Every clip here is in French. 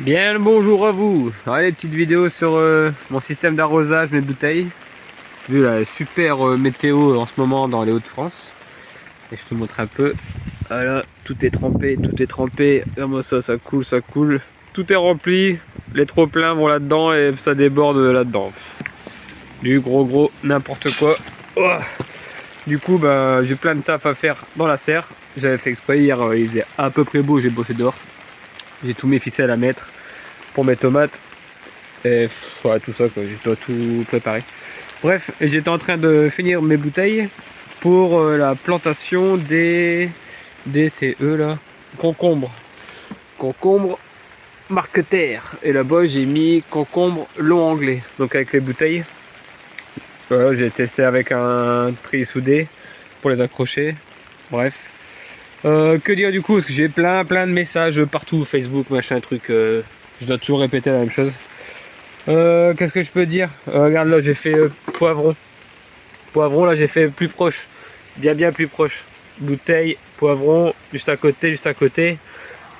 Bien le bonjour à vous. Allez, petite vidéo sur mon système d'arrosage, mes bouteilles. Vu la super météo en ce moment dans les Hauts-de-France. Et je te montre un peu. Voilà, tout est trempé, tout est trempé. Regarde-moi ça, ça coule, ça coule. Tout est rempli. Les trop-pleins vont là-dedans et ça déborde là-dedans. Du gros n'importe quoi. Oh, du coup, bah, j'ai plein de taf à faire dans la serre. J'avais fait exprès hier, il faisait à peu près beau, j'ai bossé dehors. J'ai tous mes ficelles à mettre pour mes tomates. Et voilà, tout ça, quoi. Je dois tout préparer. Bref, j'étais en train de finir mes bouteilles pour la plantation des CE là. Concombre. Concombre marqueterre. Et là-bas, j'ai mis concombre long anglais. Donc avec les bouteilles. Voilà, j'ai testé avec un tri soudé pour les accrocher. Bref. Que dire du coup, parce que j'ai plein de messages partout, Facebook, machin, truc. Je dois toujours répéter la même chose. Qu'est-ce que je peux dire? Regarde là, j'ai fait poivron. Poivron, là j'ai fait plus proche. Bien plus proche. Bouteille, poivron, juste à côté, juste à côté.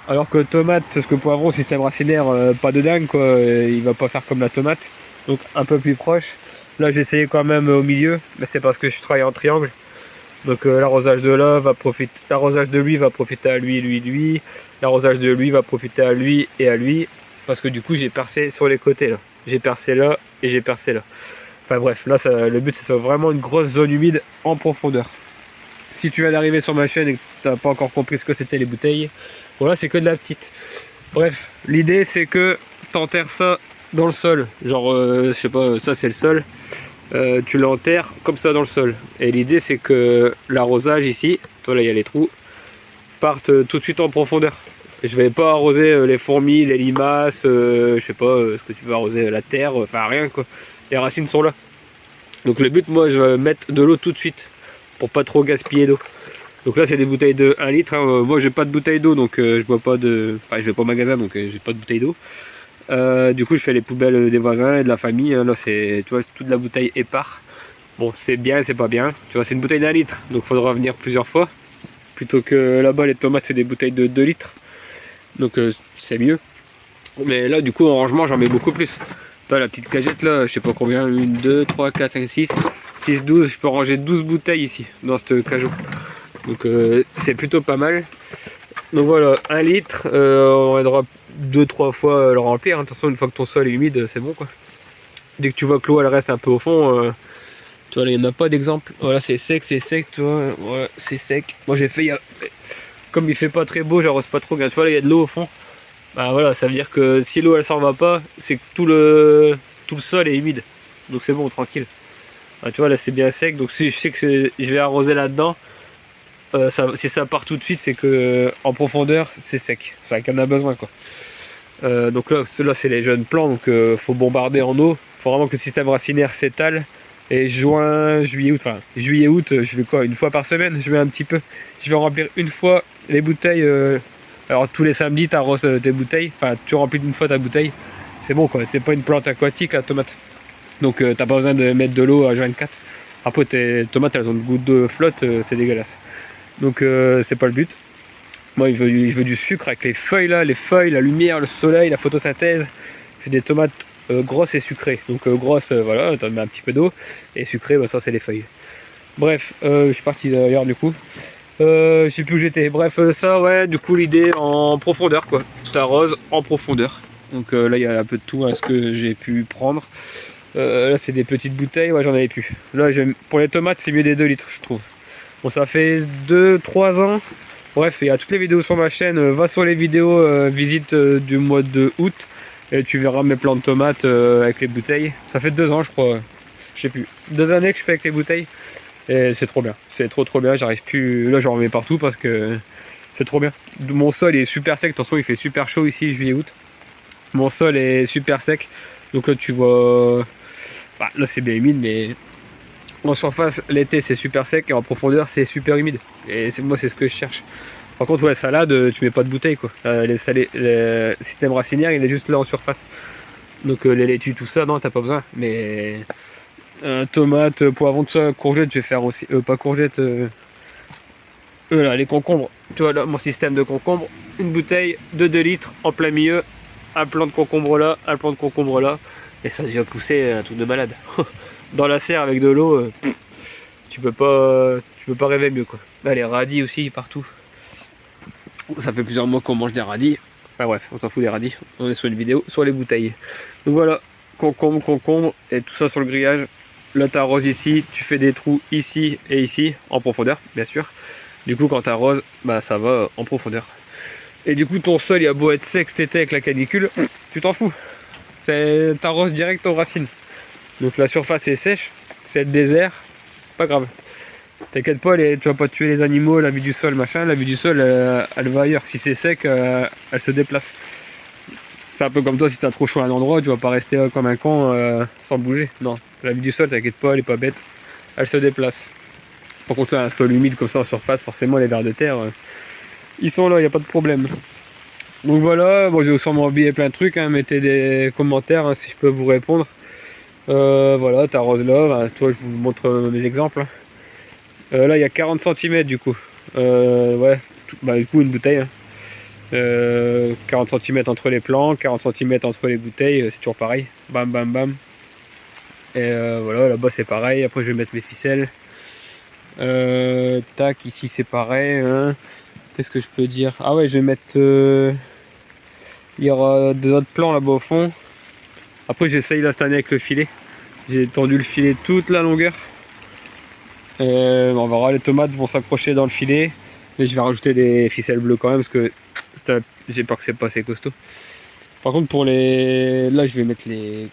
Alors que tomate, parce que poivron, système racinaire, pas de dingue quoi. Il va pas faire comme la tomate. Donc un peu plus proche. Là j'ai essayé quand même au milieu, mais c'est parce que je travaille en triangle. Donc l'arrosage de là va profiter, l'arrosage de lui va profiter à lui. L'arrosage de lui va profiter à lui et à lui. Parce que du coup j'ai percé sur les côtés là. J'ai percé là et j'ai percé là. Enfin bref, là ça, le but c'est vraiment une grosse zone humide en profondeur. Si tu viens d'arriver sur ma chaîne et que tu n'as pas encore compris ce que c'était les bouteilles, voilà c'est que de la petite. Bref, l'idée c'est que tu enterres ça dans le sol. Genre, je sais pas, ça c'est le sol. Tu l'enterres comme ça dans le sol. Et l'idée c'est que l'arrosage ici, toi là il y a les trous, parte tout de suite en profondeur. Et je vais pas arroser les fourmis, les limaces, je sais pas, ce que tu veux arroser, la terre, enfin rien quoi. Les racines sont là. Donc le but, moi je vais mettre de l'eau tout de suite pour pas trop gaspiller d'eau. Donc là c'est des bouteilles de 1 litre, hein. Moi j'ai pas de bouteille d'eau donc je bois pas de... Enfin je vais pas au magasin donc j'ai pas de bouteille d'eau. Du coup je fais les poubelles des voisins et de la famille, hein. Là c'est, tu vois, toute la bouteille épars. Bon c'est bien, c'est pas bien. Tu vois c'est une bouteille d'1 litre donc faudra venir plusieurs fois. Plutôt que là-bas les tomates c'est des bouteilles de 2 litres. Donc c'est mieux. Mais là du coup en rangement j'en mets beaucoup plus. Là, la petite cagette là, je sais pas combien, 1, 2, 3, 4, 5, 6, 12, je peux ranger 12 bouteilles ici dans cette cajot. Donc c'est plutôt pas mal. Donc voilà, 1 litre, on aidera 2-3 fois le remplir. Attention, une fois que ton sol est humide, c'est bon quoi. Dès que tu vois que l'eau elle reste un peu au fond, tu vois là il n'y en a pas d'exemple. Voilà, c'est sec, tu vois, voilà, c'est sec. Moi j'ai fait, comme il fait pas très beau, j'arrose pas trop, tu vois là il y a de l'eau au fond. Bah voilà, ça veut dire que si l'eau elle s'en va pas, c'est que tout le sol est humide. Donc c'est bon, tranquille. Ah, tu vois là c'est bien sec, donc si je sais que je vais arroser là-dedans, si ça part tout de suite, c'est que en profondeur c'est sec. Enfin qu'il y en a besoin quoi. Donc là, ceux-là c'est les jeunes plants, donc faut bombarder en eau. Faut vraiment que le système racinaire s'étale. Et juin, juillet, août, enfin juillet, août, je vais quoi, une fois par semaine, je vais un petit peu. Je vais remplir une fois les bouteilles. Alors tous les samedis tu arroses tes bouteilles, enfin tu remplis une fois ta bouteille, c'est bon quoi, c'est pas une plante aquatique la tomate. Donc t'as pas besoin de mettre de l'eau à 24. Après tes tomates elles ont une goutte de flotte, c'est dégueulasse. Donc c'est pas le but. Moi je veux du sucre avec les feuilles là, la lumière, le soleil, la photosynthèse. Je fais des tomates grosses et sucrées. Donc grosses, voilà, t'en mets un petit peu d'eau. Et sucrées, bah, ça c'est les feuilles. Bref, je suis parti d'ailleurs du coup. Je sais plus où j'étais. Bref, ça, ouais, du coup, l'idée en profondeur, quoi. T'arroses en profondeur. Donc là, il y a un peu de tout, hein, ce que j'ai pu prendre. Là, c'est des petites bouteilles, ouais, j'en avais plus. Là, pour les tomates, c'est mieux des 2 litres, je trouve. Bon, ça fait 2-3 ans. Bref, il y a toutes les vidéos sur ma chaîne. Va sur les vidéos, visite du mois de août. Et tu verras mes plants de tomates avec les bouteilles. Ça fait 2 ans, je crois. Je sais plus. 2 années que je fais avec les bouteilles. Et c'est trop bien, c'est trop bien, j'arrive plus, là j'en remets partout parce que c'est trop bien. Mon sol est super sec, attention il fait super chaud ici juillet août. Mon sol est super sec, donc là tu vois, bah, là c'est bien humide mais en surface l'été c'est super sec et en profondeur c'est super humide. Et moi c'est ce que je cherche. Par contre ouais salade tu mets pas de bouteille quoi. Le système racinaire il est juste là en surface. Donc les laitues tout ça non t'as pas besoin mais... tomates, poivrons, tout ça, courgettes, je vais faire aussi, pas courgettes, là, les concombres, tu vois là mon système de concombres, une bouteille de 2 litres en plein milieu, un plant de concombre là, un plant de concombre là, et ça a déjà poussé un truc de malade. Dans la serre avec de l'eau, tu peux pas rêver mieux quoi. Là les radis aussi partout. Ça fait plusieurs mois qu'on mange des radis. Enfin bref, on s'en fout des radis. On est sur une vidéo sur les bouteilles. Donc voilà, concombre et tout ça sur le grillage. Là tu arroses ici, tu fais des trous ici et ici en profondeur bien sûr. Du coup quand tu arroses, bah ça va en profondeur. Et du coup ton sol il a beau être sec cet été avec la canicule, tu t'en fous. T'arroses direct aux racines. Donc la surface est sèche, c'est le désert, pas grave. T'inquiète pas, tu vas pas tuer les animaux, la vie du sol, machin. La vie du sol, elle va ailleurs. Si c'est sec, elle se déplace. C'est un peu comme toi, si t'as trop chaud à un endroit, tu vas pas rester comme un con sans bouger. Non, la vie du sol, t'inquiète pas, elle est pas bête. Elle se déplace. Par contre, là, un sol humide comme ça en surface, forcément, les vers de terre, ils sont là, il n'y a pas de problème. Donc voilà, bon, j'ai sûrement oublié plein de trucs. Hein, mettez des commentaires si je peux vous répondre. Voilà, t'arroses là. Toi, je vous montre mes exemples. Hein. Là il y a 40 cm du coup. Ouais, du coup une bouteille. Hein. 40 cm entre les plants, 40 cm entre les bouteilles, c'est toujours pareil. Bam bam bam. Et voilà, là-bas c'est pareil. Après je vais mettre mes ficelles. Tac, ici c'est pareil. Hein. Qu'est-ce que je peux dire? Ah ouais, je vais mettre. Il y aura deux autres plants là-bas au fond. Après j'essaye là cette année avec le filet. J'ai tendu le filet toute la longueur. On verra, les tomates vont s'accrocher dans le filet, mais je vais rajouter des ficelles bleues quand même parce que j'ai peur que c'est pas assez costaud. Par contre pour là je vais mettre les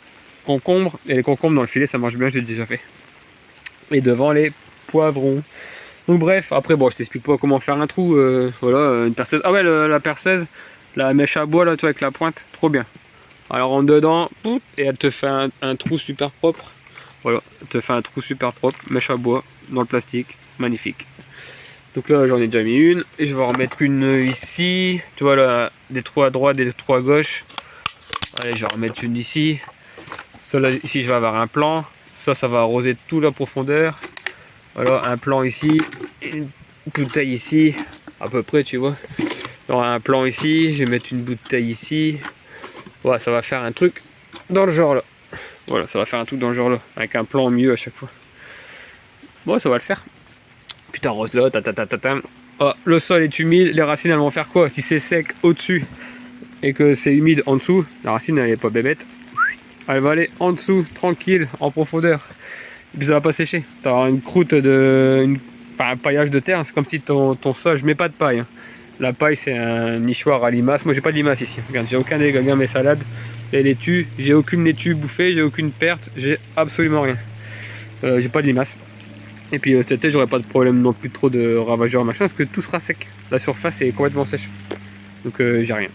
concombres, et les concombres dans le filet ça marche bien, j'ai déjà fait. Et devant les poivrons. Donc bref, après bon je t'explique pas comment faire un trou, voilà, une perceuse. Ah ouais, la perceuse, la mèche à bois là, tu vois, avec la pointe, trop bien. Alors en dedans, et elle te fait un trou super propre. Voilà, elle te fait un trou super propre, mèche à bois dans le plastique, magnifique. Donc là j'en ai déjà mis une, et je vais en remettre une ici. Tu vois là, des trous à droite, des trous à gauche. Allez, je vais en remettre une ici. Ça là, ici je vais avoir un plan. Ça va arroser toute la profondeur. Voilà, un plan ici, une bouteille ici, à peu près, tu vois. Il y aura un plan ici, je vais mettre une bouteille ici. Voilà, ça va faire un truc dans le genre là. Voilà, ça va faire un truc dans le genre là, avec un plan au milieu à chaque fois. Bon, ça va le faire. Putain, rose là, oh, le sol est humide, les racines elles vont faire quoi? Si c'est sec au-dessus et que c'est humide en dessous, la racine elle est pas bébête. Elle va aller en dessous, tranquille, en profondeur. Et puis ça va pas sécher. Tu auras une croûte un paillage de terre, c'est comme si ton sol, je mets pas de paille. Hein. La paille c'est un nichoir à limaces. Moi j'ai pas de limaces ici. Regarde, j'ai aucun dégât dans mes salades. Les laitues, j'ai aucune laitue bouffée, j'ai aucune perte, j'ai absolument rien. J'ai pas de limaces. Et puis cet été j'aurai pas de problème non plus trop de ravageurs machin parce que tout sera sec. La surface est complètement sèche. Donc j'ai rien.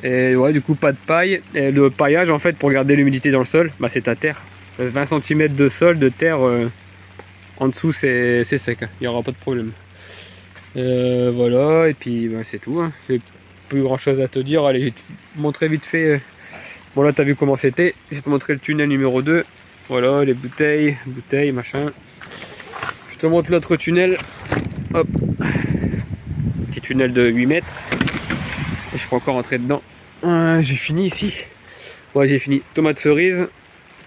Et ouais, du coup pas de paille. Et le paillage en fait pour garder l'humidité dans le sol, bah, c'est ta terre. 20 cm de sol, de terre en dessous c'est sec, il n'y aura pas de problème. Voilà, et puis bah, c'est tout. Hein. J'ai plus grand chose à te dire. Allez, je vais te montrer vite fait. Bon là t'as vu comment c'était. Je vais te montrer le tunnel numéro 2. Voilà, les bouteilles, machin. Je te montre l'autre tunnel. Hop. Petit tunnel de 8 mètres. Et je peux encore rentrer dedans. J'ai fini ici. Ouais, j'ai fini. Tomate cerise.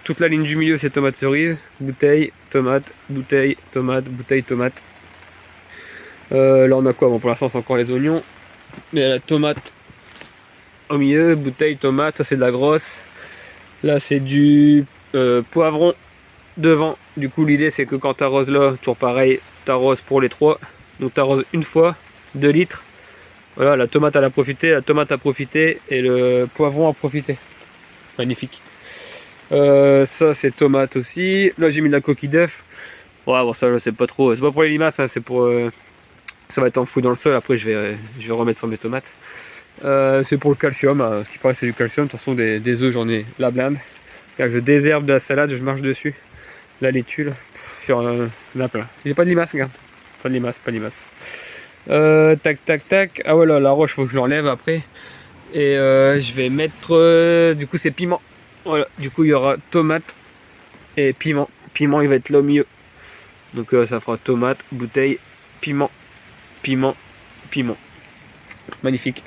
Toute la ligne du milieu c'est tomate cerise. Bouteille, tomate, bouteille, tomate, bouteille, tomate. Là on a quoi? Bon, pour l'instant c'est encore les oignons. Mais la tomate au milieu, bouteille, tomate, ça c'est de la grosse. Là c'est du poivron devant. Du coup l'idée c'est que quand tu arroses là, toujours pareil, tu arroses pour les trois. Donc tu arroses une fois, 2 litres. Voilà, la tomate elle a profité, la tomate a profité et le poivron a profité. Magnifique. Ça c'est tomate aussi. Là j'ai mis de la coquille d'œuf. Ouais, bon ça c'est pas trop, c'est pas pour les limaces, hein, c'est pour ça va être enfoui dans le sol. Après je vais remettre sur mes tomates. C'est pour le calcium, ce qui paraît c'est du calcium. De toute façon des œufs j'en ai la blinde. Là, je désherbe de la salade, je marche dessus. La laitue là, sur là plein. J'ai pas de limaces, regarde. Pas de limaces, pas de limaces. Tac tac tac. Ah voilà, la roche faut que je l'enlève après. Et je vais mettre du coup c'est piment. Voilà, du coup il y aura tomate et piment. Piment il va être là au milieu. Donc ça fera tomate, bouteille, piment, piment, piment. Magnifique.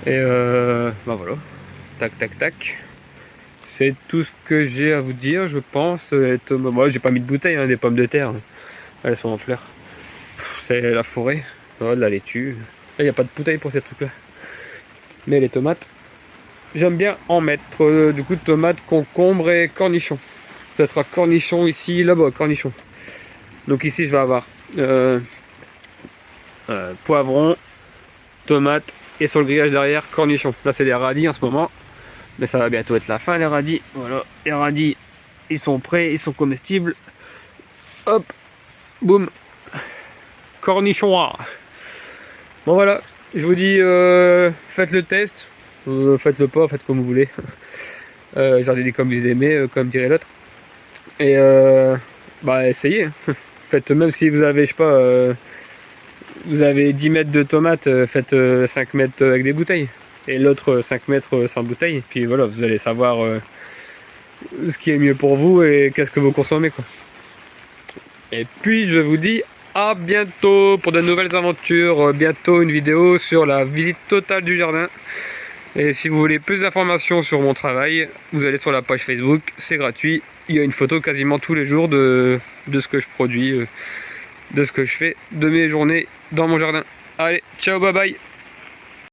Et bah voilà, tac tac tac. C'est tout ce que j'ai à vous dire, je pense. Moi, j'ai pas mis de bouteille, hein, des pommes de terre. Elles sont en fleurs. C'est la forêt. Oh, de la laitue. Il n'y a pas de bouteille pour ces trucs-là. Mais les tomates, j'aime bien en mettre. Du coup, tomates, concombres et cornichons. Ça sera cornichons ici, là-bas, cornichons. Donc ici, je vais avoir poivron, tomates et sur le grillage derrière, cornichons. Là, c'est des radis en ce moment. Mais ça va bientôt être la fin, les radis. Voilà, les radis, ils sont prêts, ils sont comestibles. Hop, boum, cornichons rares. Bon voilà, je vous dis, faites le test. Faites-le pas, faites comme vous voulez. Jardinez comme vous aimez, comme dirait l'autre. Et bah essayez. Faites, même si vous avez, je sais pas, vous avez 10 mètres de tomates, faites 5 mètres avec des bouteilles. Et l'autre 5 mètres sans bouteille. Puis voilà, vous allez savoir ce qui est mieux pour vous et qu'est-ce que vous consommez, quoi. Et puis je vous dis à bientôt pour de nouvelles aventures. Bientôt une vidéo sur la visite totale du jardin. Et si vous voulez plus d'informations sur mon travail, vous allez sur la page Facebook, c'est gratuit. Il y a une photo quasiment tous les jours de ce que je produis, de ce que je fais, de mes journées dans mon jardin. Allez, ciao, bye bye.